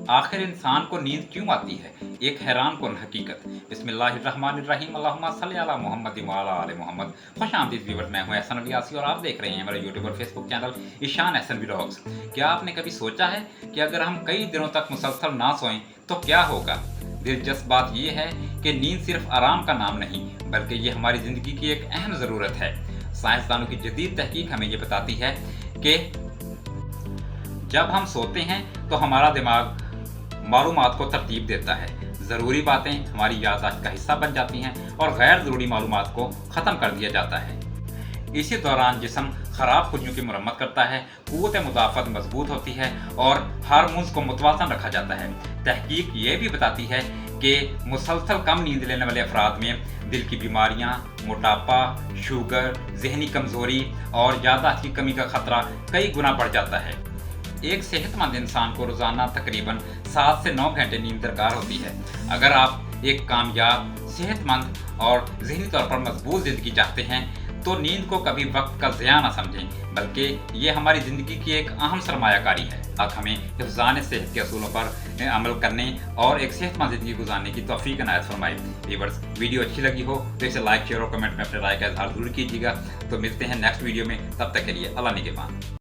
आखिर इंसान को नींद क्यों आती है? एक हैरान कुन हकीकत। बिस्मिल्लाहिर्रहमानिर्रहीम, अल्लाहुम्मा सल्ली अला मुहम्मदिन व अला आलि मोहम्मद। खुशामदीद व्यूअर्स, मैं हूं एहसन अली यासी और आप देख रहे हैं मेरा यूट्यूब और Facebook channel Ishan Ahsan vlogs. क्या आपने कभी सोचा है कि अगर हम कई दिनों तक मुसलसल ना सोएं तो क्या होगा? दिलचस्प बात यह है कि नींद सिर्फ आराम का नाम नहीं, बल्कि ये हमारी ज़िंदगी की एक अहम ज़रूरत है। साइंसदानों की जदीद तहकीक हमें ये बताती है कि जब हम सोते हैं तो हमारा दिमाग मालूमात को तरतीब देता है। ज़रूरी बातें हमारी याददाश्त का हिस्सा बन जाती हैं और गैर ज़रूरी मालूमात को ख़त्म कर दिया जाता है। इसी दौरान जिस्म ख़राब खुजियों की मरम्मत करता है, क़ुव्वत मुदाफ़त मजबूत होती है और हार्मोन्स को मुतवाज़न रखा जाता है। तहकीक ये भी बताती है कि मुसलसल कम नींद लेने वाले अफराद में दिल की बीमारियाँ, मोटापा, शुगर, ज़हनी कमज़ोरी और याददाश्त की कमी का ख़तरा कई गुना बढ़ जाता है। एक सेहतमंद इंसान को रोज़ाना तकरीबन 7 से 9 घंटे नींद दरकार होती है। अगर आप एक कामयाब, सेहतमंद और ज़हनी तौर पर मजबूत ज़िंदगी चाहते हैं तो नींद को कभी वक्त का ज़िया ना समझें, बल्कि ये हमारी ज़िंदगी की एक अहम सरमायाकारी है। अब हमें हिफ्ज़ान सेहत के असूलों पर अमल करने और एक सेहतमंद ज़िंदगी गुजारने की तौफ़ीक इनायत फरमाए। व्यूअर्स, वीडियो अच्छी लगी हो तो इसे लाइक, शेयर और कमेंट में अपने राय का इज़हार ज़रूर कीजिएगा। तो मिलते हैं नेक्स्ट वीडियो में, तब तक के लिए अल्लाह निगहबान।